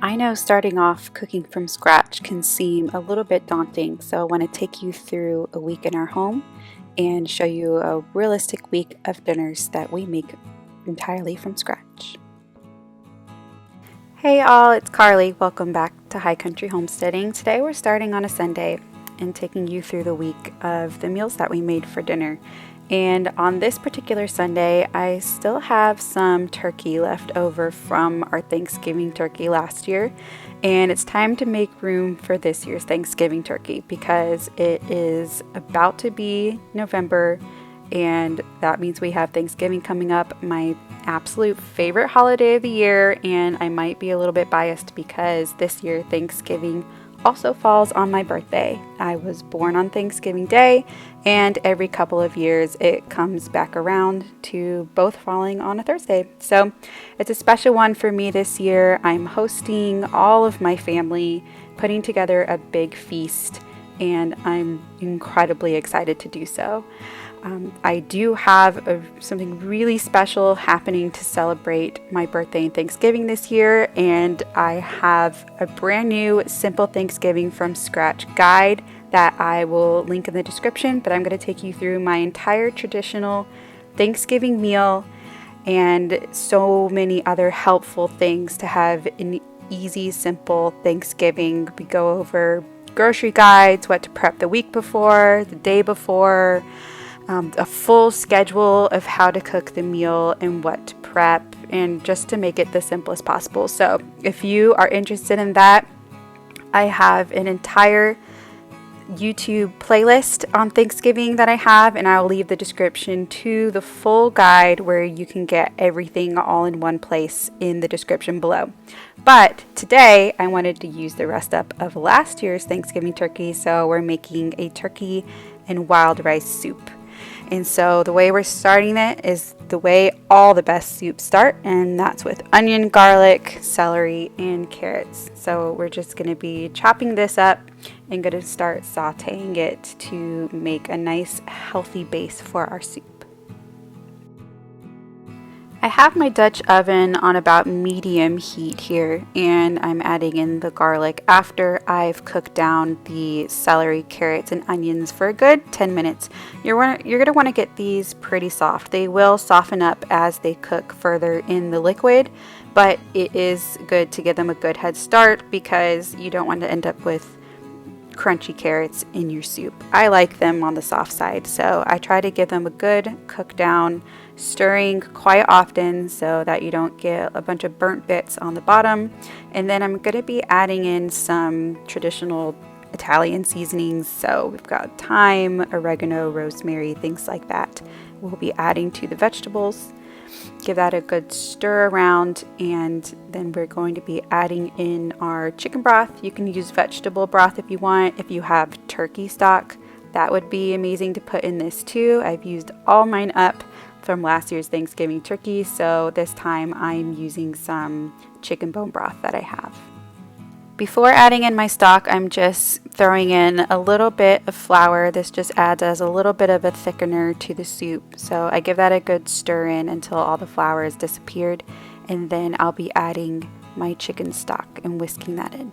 I know starting off cooking from scratch can seem a little bit daunting, so I want to take you through a week in our home and show you a realistic week of dinners that we make entirely from scratch. Hey all, it's Carly. Welcome back to High Country Homesteading. Today we're starting on a Sunday and taking you through the week of the meals that we made for dinner. And on this particular Sunday, I still have some turkey left over from our Thanksgiving turkey last year. And it's time to make room for this year's Thanksgiving turkey because it is about to be November, and that means we have Thanksgiving coming up, my absolute favorite holiday of the year. And I might be a little bit biased because this year Thanksgiving also falls on my birthday. I was born on Thanksgiving Day, and every couple of years it comes back around to both falling on a Thursday. So it's a special one for me this year. I'm hosting all of my family, putting together a big feast, and I'm incredibly excited to do so. I do have something really special happening to celebrate my birthday and Thanksgiving this year, and I have a brand new Simple Thanksgiving from Scratch guide that I will link in the description, but I'm going to take you through my entire traditional Thanksgiving meal and so many other helpful things to have an easy, simple Thanksgiving. We go over grocery guides, what to prep the week before, the day before, a full schedule of how to cook the meal and what to prep, and just to make it the simplest possible. So if you are interested in that, I have an entire YouTube playlist on Thanksgiving that I have, and I'll leave the description to the full guide where you can get everything all in one place in the description below. But today I wanted to use the rest up of last year's Thanksgiving turkey, so we're making a turkey and wild rice soup. And so the way we're starting it is the way all the best soups start, and that's with onion, garlic, celery, and carrots. So we're just going to be chopping this up and going to start sauteing it to make a nice healthy base for our soup. I have my Dutch oven on about medium heat here, and I'm adding in the garlic after I've cooked down the celery, carrots, and onions for a good 10 minutes. You're going to want to get these pretty soft. They will soften up as they cook further in the liquid, but it is good to give them a good head start because you don't want to end up with crunchy carrots in your soup. I like them on the soft side, so I try to give them a good cook down, stirring quite often so that you don't get a bunch of burnt bits on the bottom. And then I'm going to be adding in some traditional Italian seasonings, so we've got thyme, oregano, rosemary, things like that. We'll be adding to the vegetables. Give that a good stir around, and then we're going to be adding in our chicken broth. You can use vegetable broth if you want. If you have turkey stock, that would be amazing to put in this too. I've used all mine up from last year's Thanksgiving turkey, so this time I'm using some chicken bone broth that I have. Before adding in my stock, I'm just throwing in a little bit of flour. This just adds as a little bit of a thickener to the soup. So I give that a good stir in until all the flour has disappeared, and then I'll be adding my chicken stock and whisking that in.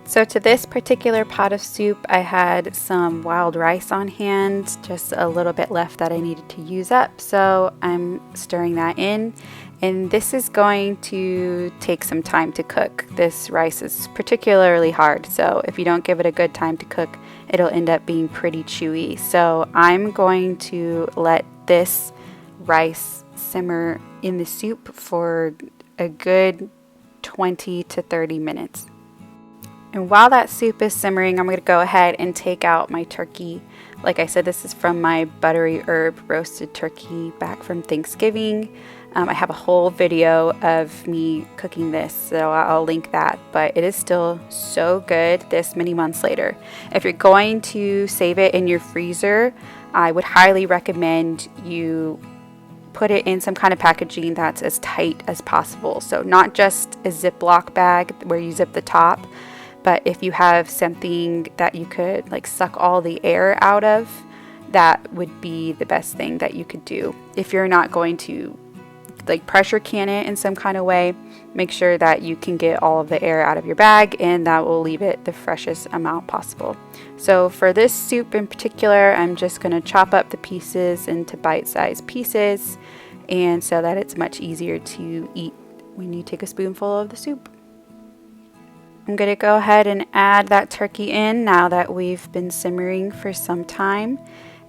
So to this particular pot of soup, I had some wild rice on hand, just a little bit left that I needed to use up. So I'm stirring that in, and this is going to take some time to cook. This rice is particularly hard, so if you don't give it a good time to cook, it'll end up being pretty chewy. So I'm going to let this rice simmer in the soup for a good 20 to 30 minutes. And while that soup is simmering, I'm going to go ahead and take out my turkey. Like I said, this is from my buttery herb roasted turkey back from Thanksgiving. I have a whole video of me cooking this, so I'll link that. But it is still so good this many months later. If you're going to save it in your freezer, I would highly recommend you put it in some kind of packaging that's as tight as possible. So not just a Ziploc bag where you zip the top, but if you have something that you could like suck all the air out of, that would be the best thing that you could do. If you're not going to like pressure can it in some kind of way, make sure that you can get all of the air out of your bag, and that will leave it the freshest amount possible. So for this soup in particular, I'm just going to chop up the pieces into bite-sized pieces, and so that it's much easier to eat when you take a spoonful of the soup. I'm going to go ahead and add that turkey in now that we've been simmering for some time.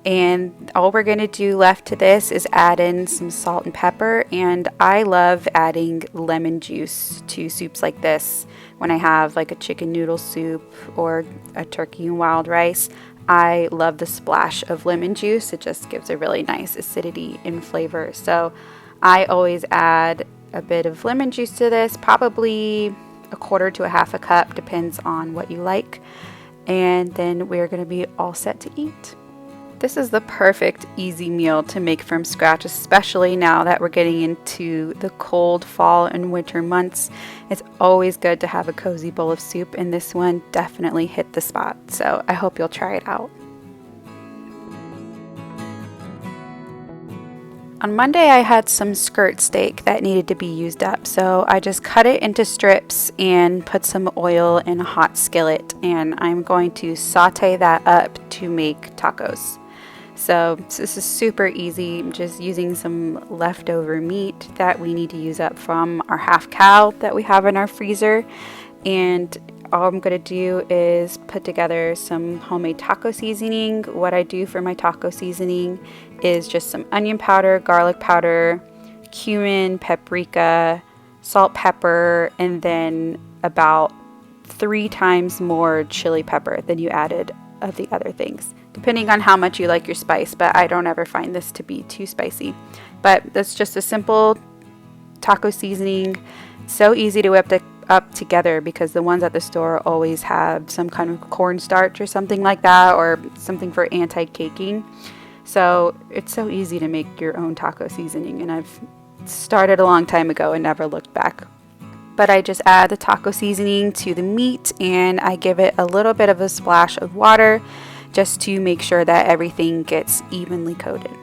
And all we're going to do left to this is add in some salt and pepper. And I love adding lemon juice to soups like this. When I have like a chicken noodle soup or a turkey and wild rice, I love the splash of lemon juice. It just gives a really nice acidity and flavor. So I always add a bit of lemon juice to this, probably a quarter to a half a cup, depends on what you like. And then we're going to be all set to eat. This is the perfect easy meal to make from scratch, especially now that we're getting into the cold fall and winter months. It's always good to have a cozy bowl of soup, and this one definitely hit the spot. So I hope you'll try it out. On Monday, I had some skirt steak that needed to be used up, so I just cut it into strips and put some oil in a hot skillet, and I'm going to saute that up to make tacos. So this is super easy. I'm just using some leftover meat that we need to use up from our half cow that we have in our freezer, and all I'm going to do is put together some homemade taco seasoning. What I do for my taco seasoning is just some onion powder, garlic powder, cumin, paprika, salt, pepper, and then about 3 times more chili pepper than you added of the other things, depending on how much you like your spice, but I don't ever find this to be too spicy. But that's just a simple taco seasoning. So easy to whip up together because the ones at the store always have some kind of cornstarch or something like that, or something for anti-caking. So it's so easy to make your own taco seasoning, and I've started a long time ago and never looked back. But I just add the taco seasoning to the meat, and I give it a little bit of a splash of water just to make sure that everything gets evenly coated.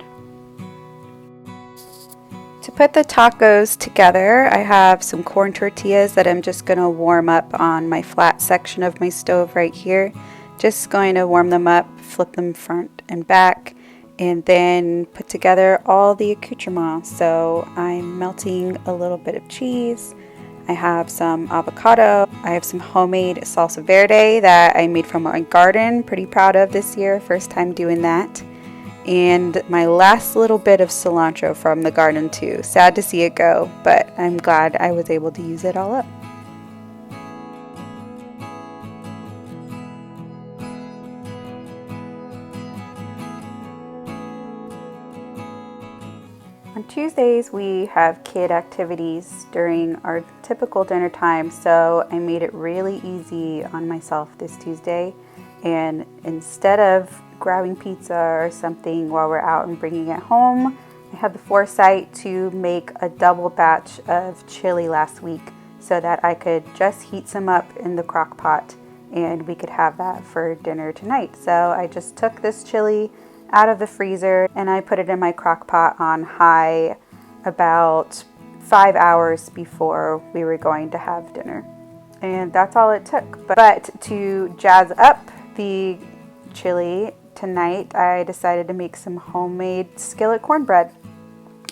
To put the tacos together, I have some corn tortillas that I'm just going to warm up on my flat section of my stove right here. Just going to warm them up, flip them front and back, and then put together all the accoutrements. So I'm melting a little bit of cheese. I have some avocado. I have some homemade salsa verde that I made from my garden. Pretty proud of this year, first time doing that. And my last little bit of cilantro from the garden too. Sad to see it go, but I'm glad I was able to use it all up. On Tuesdays, we have kid activities during our typical dinner time, so I made it really easy on myself this Tuesday. And instead of grabbing pizza or something while we're out and bringing it home, I had the foresight to make a double batch of chili last week so that I could just heat some up in the crock pot and we could have that for dinner tonight. So I just took this chili out of the freezer and I put it in my crock pot on high about 5 hours before we were going to have dinner. And that's all it took. But to jazz up the chili tonight, I decided to make some homemade skillet cornbread.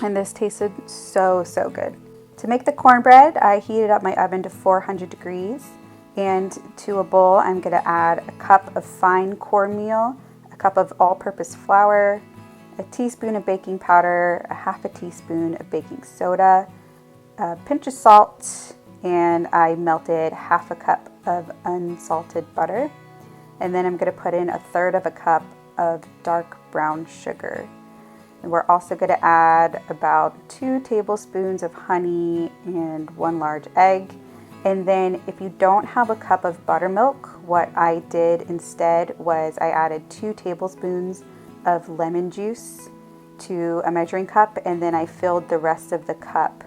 And this tasted so good. To make the cornbread, I heated up my oven to 400 degrees. And to a bowl, I'm going to add a cup of fine cornmeal, a cup of all-purpose flour, a teaspoon of baking powder, a half a teaspoon of baking soda, a pinch of salt, and I melted half a cup of unsalted butter. And then I'm going to put in a third of a cup of dark brown sugar. And we're also going to add about 2 tablespoons of honey and 1 large egg. And then if you don't have a cup of buttermilk, what I did instead was I added 2 tablespoons of lemon juice to a measuring cup, and then I filled the rest of the cup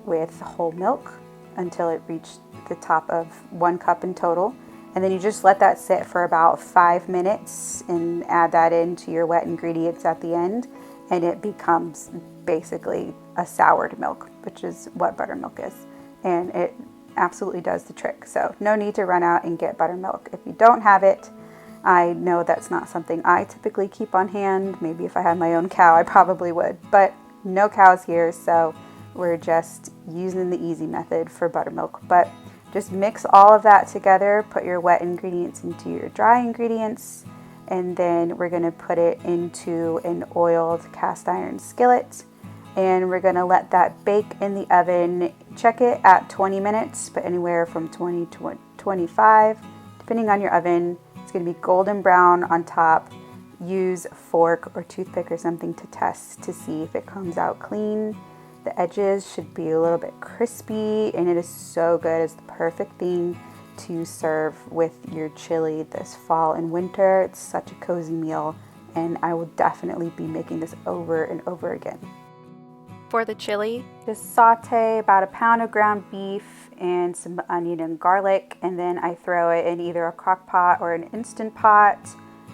with whole milk until it reached the top of 1 cup in total. And then you just let that sit for about 5 minutes and add that into your wet ingredients at the end. And it becomes basically a soured milk, which is what buttermilk is. And it absolutely does the trick. So no need to run out and get buttermilk. If you don't have it, I know that's not something I typically keep on hand. Maybe if I had my own cow, I probably would. But no cows here, so we're just using the easy method for buttermilk. But just mix all of that together, put your wet ingredients into your dry ingredients, and then we're going to put it into an oiled cast iron skillet, and we're going to let that bake in the oven. Check it at 20 minutes, but anywhere from 20 to 25, depending on your oven. It's going to be golden brown on top. Use a fork or toothpick or something to test to see if it comes out clean. The edges should be a little bit crispy, and it is so good. It's the perfect thing to serve with your chili this fall and winter. It's such a cozy meal, and I will definitely be making this over and over again. For the chili, just saute about a pound of ground beef and some onion and garlic, and then I throw it in either a crock pot or an Instant Pot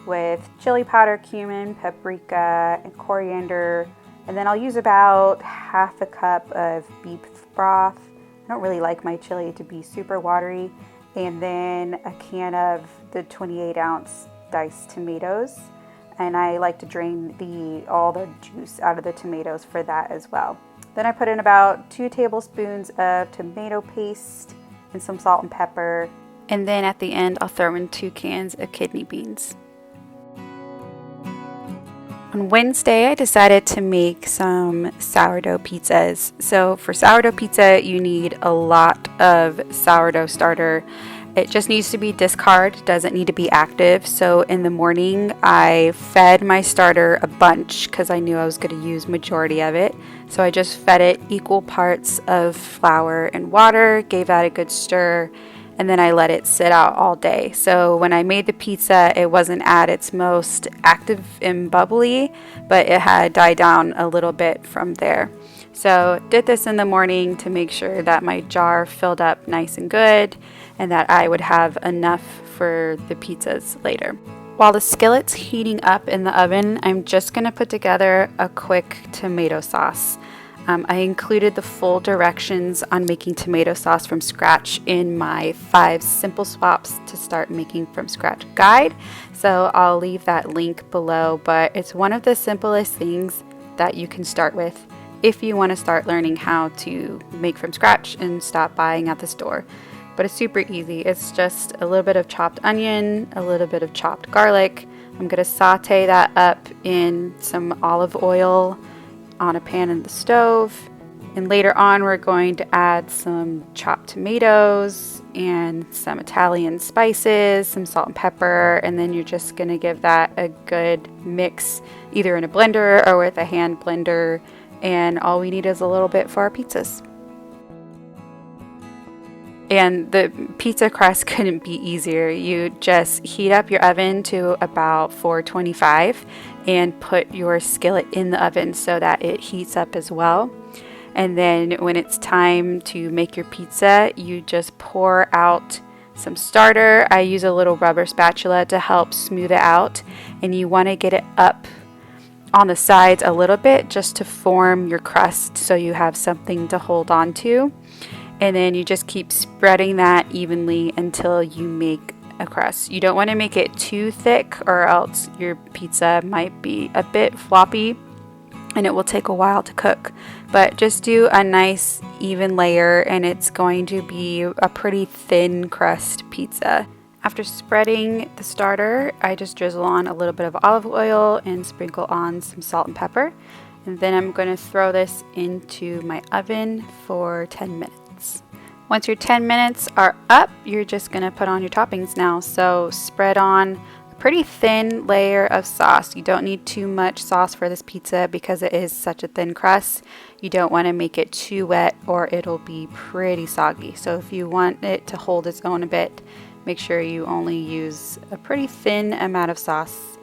with chili powder, cumin, paprika, and coriander. And then I'll use about half a cup of beef broth. I don't really like my chili to be super watery. And then a can of the 28-ounce diced tomatoes. And I like to drain all the juice out of the tomatoes for that as well. Then I put in about 2 tablespoons of tomato paste and some salt and pepper. And then at the end, I'll throw in 2 cans of kidney beans. On Wednesday, I decided to make some sourdough pizzas. So for sourdough pizza, you need a lot of sourdough starter. It just needs to be discard, doesn't need to be active. So in the morning, I fed my starter a bunch because I knew I was going to use majority of it. So I just fed it equal parts of flour and water, gave that a good stir, and then I let it sit out all day. So when I made the pizza, it wasn't at its most active and bubbly, but it had died down a little bit from there. So did this in the morning to make sure that my jar filled up nice and good and that I would have enough for the pizzas later. While the skillet's heating up in the oven, I'm just going to put together a quick tomato sauce. I included the full directions on making tomato sauce from scratch in my 5 simple swaps to start making from scratch guide. So I'll leave that link below, but it's one of the simplest things that you can start with if you want to start learning how to make from scratch and stop buying at the store. But it's super easy. It's just a little bit of chopped onion, a little bit of chopped garlic. I'm going to saute that up in some olive oil on a pan in the stove, and later on we're going to add some chopped tomatoes and some Italian spices, some salt and pepper, and then you're just going to give that a good mix either in a blender or with a hand blender, and all we need is a little bit for our pizzas. And the pizza crust couldn't be easier. You just heat up your oven to about 425 and put your skillet in the oven so that it heats up as well. And then when it's time to make your pizza, you just pour out some starter. I use a little rubber spatula to help smooth it out, and you want to get it up on the sides a little bit just to form your crust so you have something to hold on to. And then you just keep spreading that evenly until you make a crust. You don't want to make it too thick or else your pizza might be a bit floppy and it will take a while to cook. But just do a nice even layer and it's going to be a pretty thin crust pizza. After spreading the starter, I just drizzle on a little bit of olive oil and sprinkle on some salt and pepper. And then I'm going to throw this into my oven for 10 minutes. Once your 10 minutes are up, you're just going to put on your toppings now. So spread on a pretty thin layer of sauce. You don't need too much sauce for this pizza because it is such a thin crust. You don't want to make it too wet or it'll be pretty soggy. So if you want it to hold its own a bit, make sure you only use a pretty thin amount of sauce.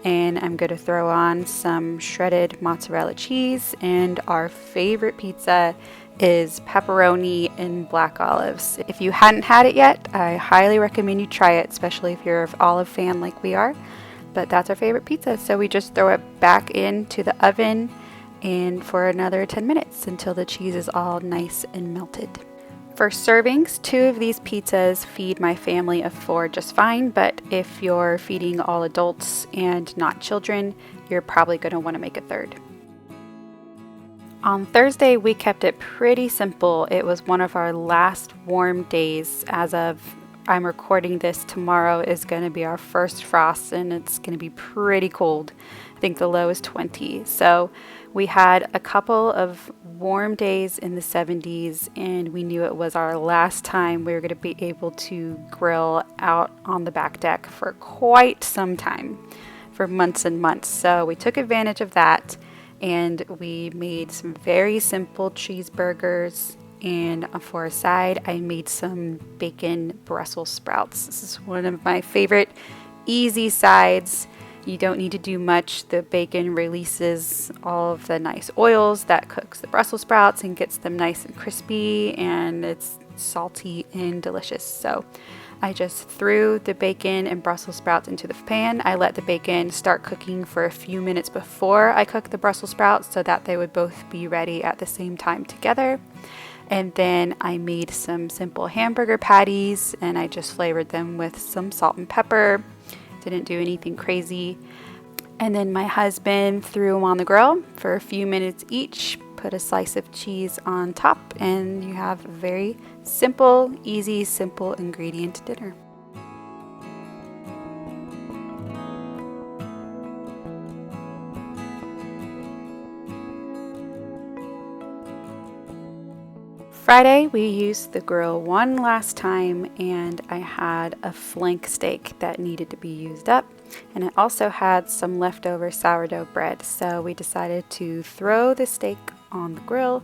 And I'm going to throw on some shredded mozzarella cheese and our favorite pizza. is pepperoni and black olives. If you hadn't had it yet, I highly recommend you try it, especially if you're an olive fan like we are. But that's our favorite pizza, so we just throw it back into the oven and for another 10 minutes until the cheese is all nice and melted. For servings, 2 of these pizzas feed my family of 4 just fine, but if you're feeding all adults and not children, you're probably going to want to make a 3rd. On Thursday, we kept it pretty simple. It was one of our last warm days. As of I'm recording this, tomorrow is going to be our first frost and it's going to be pretty cold. I think the low is 20. So we had a couple of warm days in the 70s and we knew it was our last time we were going to be able to grill out on the back deck for quite some time, for months and months. So we took advantage of that and we made some very simple cheeseburgers, and for a side I made some bacon Brussels sprouts. This is one of my favorite easy sides. You don't need to do much. The bacon releases all of the nice oils that cooks the Brussels sprouts and gets them nice and crispy, and it's salty and delicious. So I just threw the bacon and Brussels sprouts into the pan. I let the bacon start cooking for a few minutes before I cooked the Brussels sprouts so that they would both be ready at the same time together. And then I made some simple hamburger patties and I just flavored them with some salt and pepper. Didn't do anything crazy. And then my husband threw them on the grill for a few minutes each, put a slice of cheese on top, and you have a very simple, easy, simple ingredient dinner. Friday, we used the grill one last time and I had a flank steak that needed to be used up, and I also had some leftover sourdough bread, so we decided to throw the steak on the grill,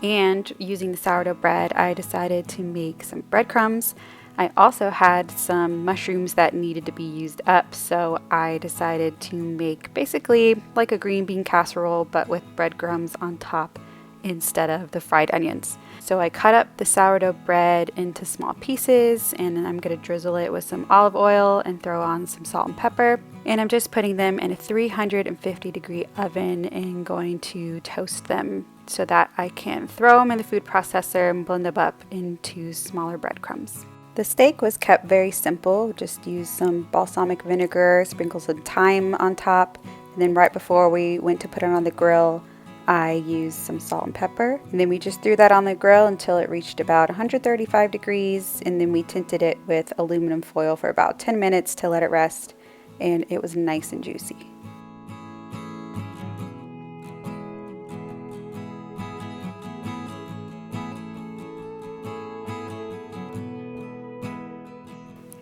and using the sourdough bread I decided to make some breadcrumbs. I also had some mushrooms that needed to be used up, so I decided to make basically like a green bean casserole but with breadcrumbs on top instead of the fried onions. So I cut up the sourdough bread into small pieces, and then I'm going to drizzle it with some olive oil and throw on some salt and pepper. And I'm just putting them in a 350-degree oven and going to toast them so that I can throw them in the food processor and blend them up into smaller breadcrumbs. The steak was kept very simple, just used some balsamic vinegar, sprinkled some thyme on top, and then right before we went to put it on the grill, I used some salt and pepper, and then we just threw that on the grill until it reached about 135 degrees, and then we tinted it with aluminum foil for about 10 minutes to let it rest, and it was nice and juicy.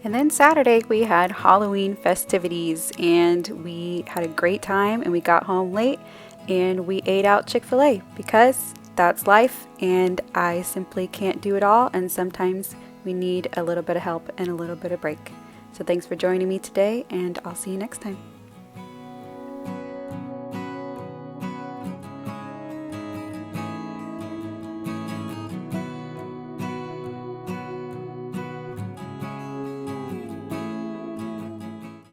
And then Saturday we had Halloween festivities and we had a great time, and we got home late and we ate out Chick-fil-A because that's life and I simply can't do it all, and sometimes we need a little bit of help and a little bit of break. So thanks for joining me today, and I'll see you next time.